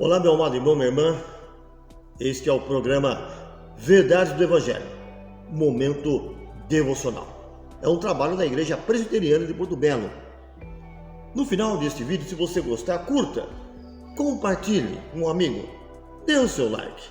Olá, meu amado irmão, minha irmã. Este é o programa Verdades do Evangelho, Momento Devocional. É um trabalho da Igreja Presbiteriana de Porto Belo. No final deste vídeo, se você gostar, curta, compartilhe com um amigo, dê o seu like.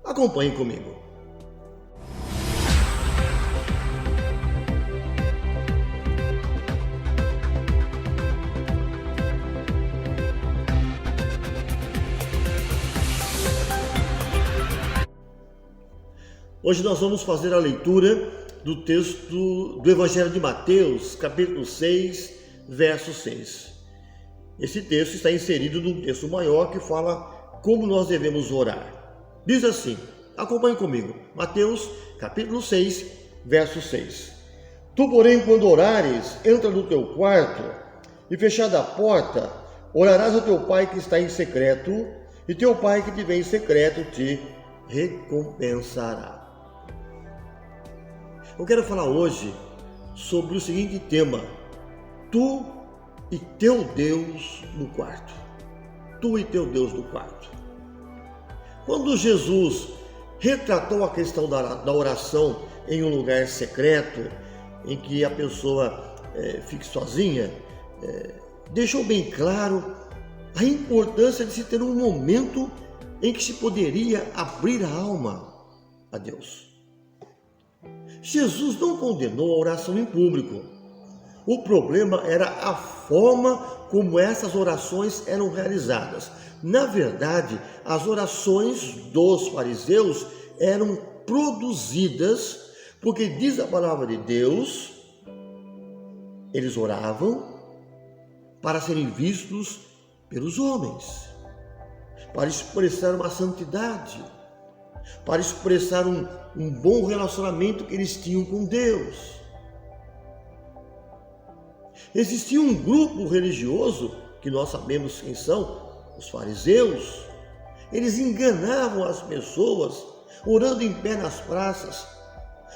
Acompanhe comigo. Hoje nós vamos fazer a leitura do texto do Evangelho de Mateus, capítulo 6, verso 6. Esse texto está inserido num texto maior que fala como nós devemos orar. Diz assim, acompanhe comigo, Mateus, capítulo 6, verso 6. Tu, porém, quando orares, entra no teu quarto e, fechada a porta, orarás a teu pai que está em secreto, e teu pai que te vê em secreto te recompensará. Eu quero falar hoje sobre o seguinte tema: tu e teu Deus no quarto. Tu e teu Deus no quarto. Quando Jesus retratou a questão da oração em um lugar secreto, em que a pessoa fique sozinha, deixou bem claro a importância de se ter um momento em que se poderia abrir a alma a Deus. Jesus não condenou a oração em público. O problema era a forma como essas orações eram realizadas. Na verdade, as orações dos fariseus eram produzidas, porque diz a palavra de Deus, eles oravam para serem vistos pelos homens, para expressar uma santidade, para expressar um bom relacionamento que eles tinham com Deus. Existia um grupo religioso, que nós sabemos quem são, os fariseus. Eles enganavam as pessoas, orando em pé nas praças,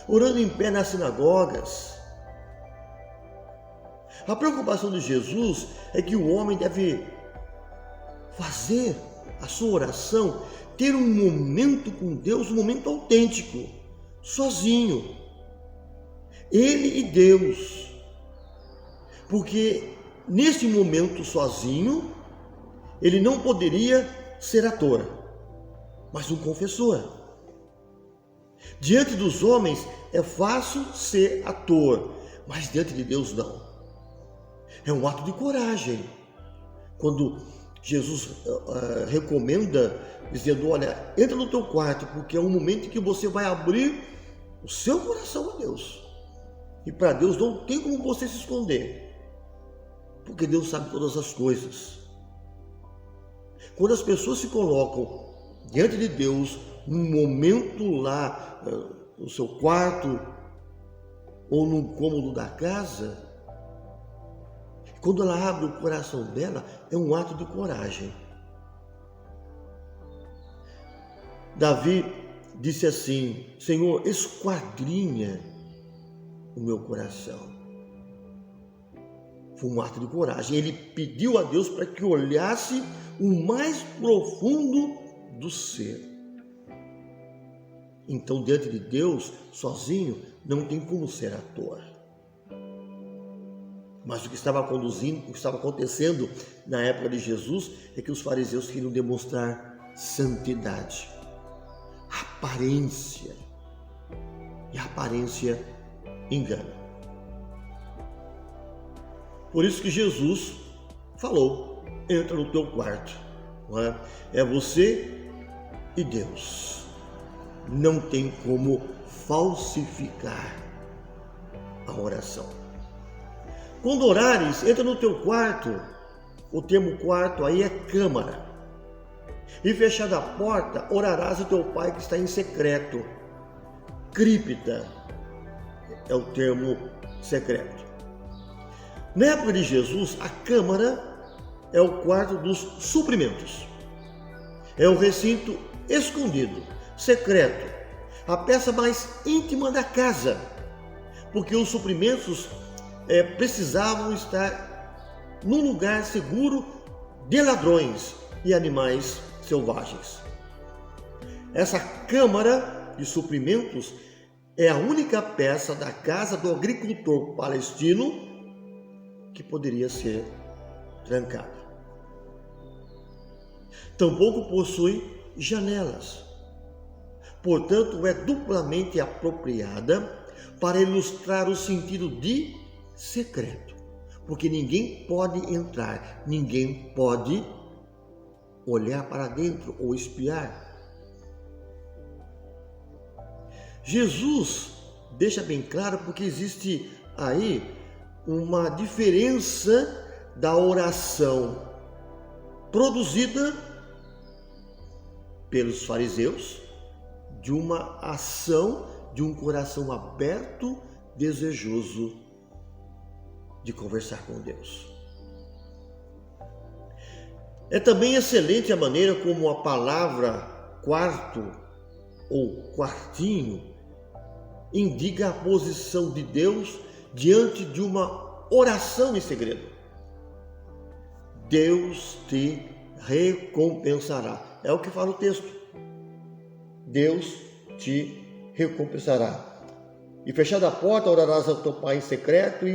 orando em pé nas sinagogas. A preocupação de Jesus é que o homem deve fazer a sua oração, ter um momento com Deus, um momento autêntico, sozinho, ele e Deus, porque nesse momento sozinho, ele não poderia ser ator, mas um confessor. Diante dos homens é fácil ser ator, mas diante de Deus não. É um ato de coragem. Quando Jesus recomenda, dizendo, olha, entra no teu quarto, porque é um momento em que você vai abrir o seu coração a Deus. E para Deus não tem como você se esconder, porque Deus sabe todas as coisas. Quando as pessoas se colocam diante de Deus, num momento lá, no seu quarto, ou no cômodo da casa, quando ela abre o coração dela, é um ato de coragem. Davi disse assim, Senhor, esquadrinha o meu coração. Foi um ato de coragem. Ele pediu a Deus para que olhasse o mais profundo do ser. Então, diante de Deus, sozinho, não tem como ser ator. Mas o que estava acontecendo na época de Jesus é que os fariseus queriam demonstrar santidade, aparência. E a aparência engana. Por isso que Jesus falou, entra no teu quarto. Não é? É você e Deus. Não tem como falsificar a oração. Quando orares, entra no teu quarto. O termo quarto aí é câmara. E fechada a porta, orarás a teu pai que está em secreto. Cripta é o termo secreto. Na época de Jesus, a câmara é o quarto dos suprimentos. É o recinto escondido, secreto, a peça mais íntima da casa, porque os suprimentos precisavam estar num lugar seguro de ladrões, e animais selvagens. Essa câmara de suprimentos é a única peça da casa do agricultor palestino que poderia ser trancada. Tampouco possui janelas. Portanto, é duplamente apropriada para ilustrar o sentido de secreto. Porque ninguém pode entrar, ninguém pode olhar para dentro ou espiar. Jesus deixa bem claro porque existe aí uma diferença da oração produzida pelos fariseus, de uma ação de um coração aberto, desejoso de conversar com Deus. É também excelente a maneira como a palavra quarto ou quartinho indica a posição de Deus diante de uma oração em segredo. Deus te recompensará. É o que fala o texto. Deus te recompensará. E fechada a porta, orarás ao teu pai em secreto,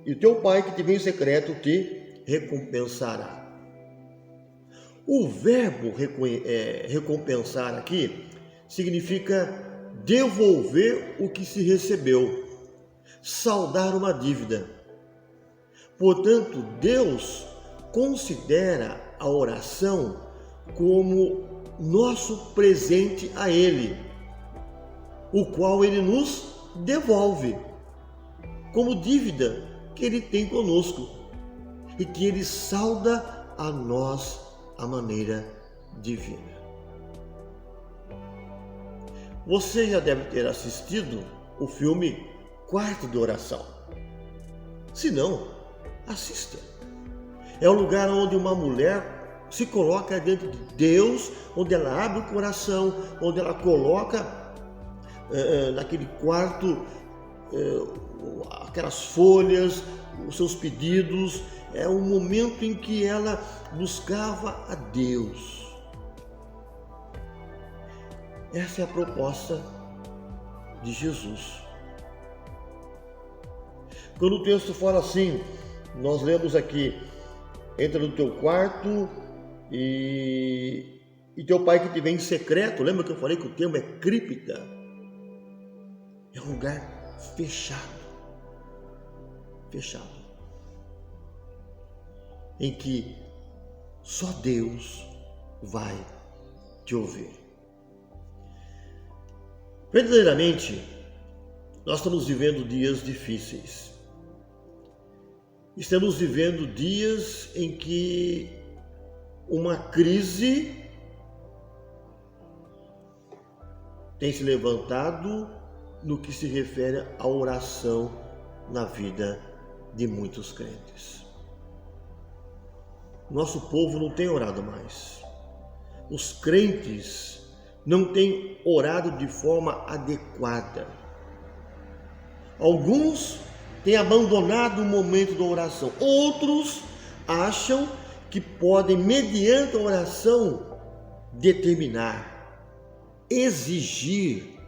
e o teu pai que te vê em secreto te recompensará. O verbo recompensar aqui significa devolver o que se recebeu, saldar uma dívida. Portanto, Deus considera a oração como nosso presente a Ele, o qual Ele nos devolve, como dívida que Ele tem conosco e que Ele salda a nós a maneira divina. Você já deve ter assistido o filme Quarto de Oração. Se não, assista. É o lugar onde uma mulher se coloca diante de Deus, onde ela abre o coração, onde ela coloca naquele quarto aquelas folhas, os seus pedidos. É um momento em que ela buscava a Deus. Essa é a proposta de Jesus. Quando o texto fala assim, nós lemos aqui: entra no teu quarto e teu pai que te vê em secreto. Lembra que eu falei que o termo é cripta? É um lugar fechado. Fechado. Em que só Deus vai te ouvir. Verdadeiramente, nós estamos vivendo dias difíceis. Estamos vivendo dias em que uma crise tem se levantado no que se refere à oração na vida de muitos crentes. Nosso povo não tem orado mais. Os crentes não têm orado de forma adequada. Alguns têm abandonado o momento da oração. Outros acham que podem, mediante a oração, determinar, exigir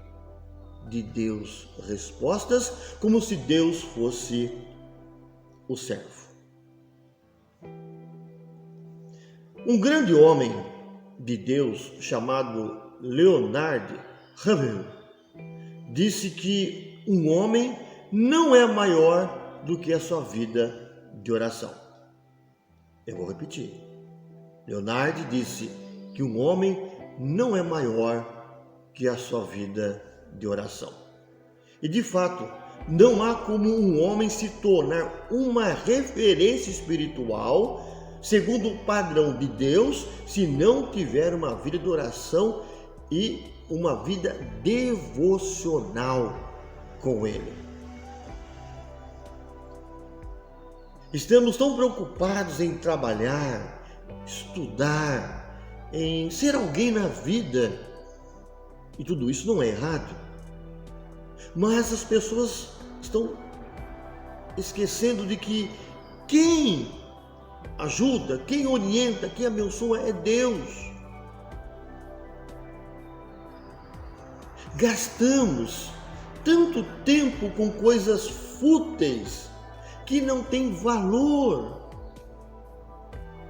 de Deus respostas, como se Deus fosse o servo. Um grande homem de Deus chamado Leonard Ravenhill disse que um homem não é maior do que a sua vida de oração. Eu vou repetir. Leonard disse que um homem não é maior que a sua vida de oração. E de fato, não há como um homem se tornar uma referência espiritual segundo o padrão de Deus se não tiver uma vida de oração e uma vida devocional com Ele. Estamos tão preocupados em trabalhar, estudar, em ser alguém na vida, e tudo isso não é errado, mas as pessoas estão esquecendo de que quem ajuda, quem orienta, quem abençoa é Deus. Gastamos tanto tempo com coisas fúteis que não têm valor.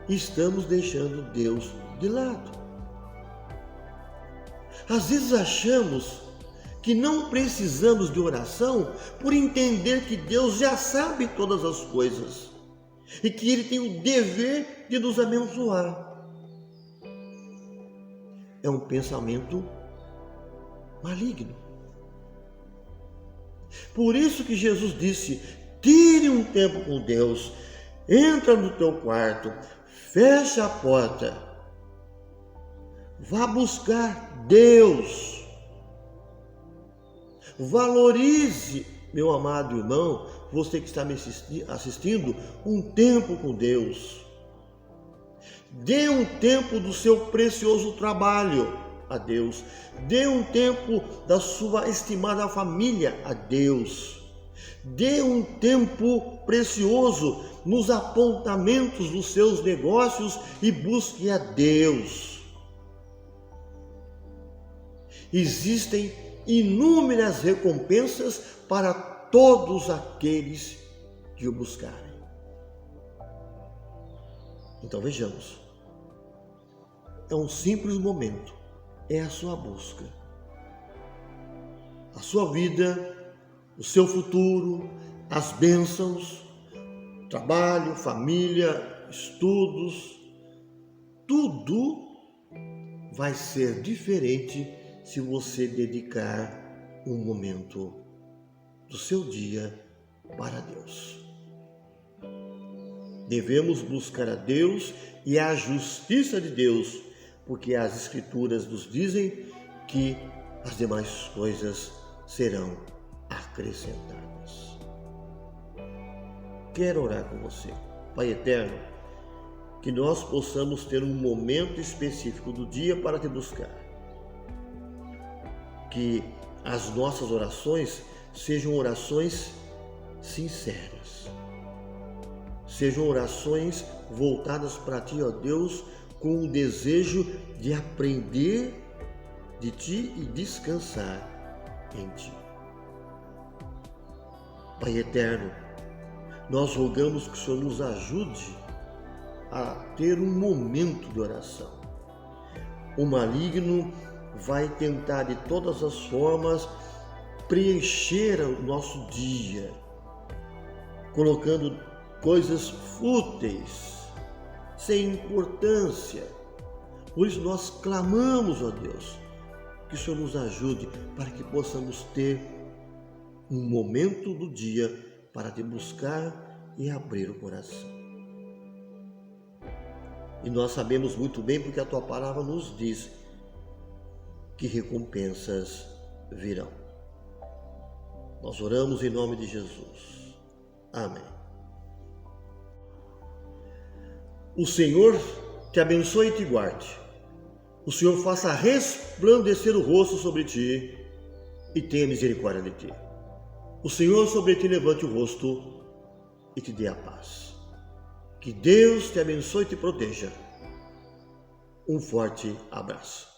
Estamos deixando Deus de lado. Às vezes achamos que não precisamos de oração por entender que Deus já sabe todas as coisas e que Ele tem o dever de nos abençoar. É um pensamento maligno. Por isso que Jesus disse: tire um tempo com Deus, entra no teu quarto, fecha a porta, vá buscar Deus. Valorize, meu amado irmão, você que está me assistindo, um tempo com Deus. Dê um tempo do seu precioso trabalho a Deus. Dê um tempo da sua estimada família a Deus. Dê um tempo precioso nos apontamentos dos seus negócios e busque a Deus. Existem inúmeras recompensas para todos aqueles que o buscarem. Então vejamos, é um simples momento, é a sua busca. A sua vida, o seu futuro, as bênçãos, trabalho, família, estudos, tudo vai ser diferente se você dedicar um momento do seu dia para Deus. Devemos buscar a Deus e a justiça de Deus, porque as Escrituras nos dizem que as demais coisas serão acrescentadas. Quero orar com você. Pai eterno, que nós possamos ter um momento específico do dia para te buscar. Que as nossas orações sejam orações sinceras. Sejam orações voltadas para ti, ó Deus, com o desejo de aprender de ti e descansar em ti. Pai eterno, nós rogamos que o Senhor nos ajude a ter um momento de oração. O maligno vai tentar de todas as formas preencher o nosso dia, colocando coisas fúteis, sem importância. Por isso nós clamamos, ó Deus, que o Senhor nos ajude para que possamos ter um momento do dia para te buscar e abrir o coração. E nós sabemos muito bem, porque a tua palavra nos diz que recompensas virão. Nós oramos em nome de Jesus. Amém. O Senhor te abençoe e te guarde. O Senhor faça resplandecer o rosto sobre ti e tenha misericórdia de ti. O Senhor sobre ti levante o rosto e te dê a paz. Que Deus te abençoe e te proteja. Um forte abraço.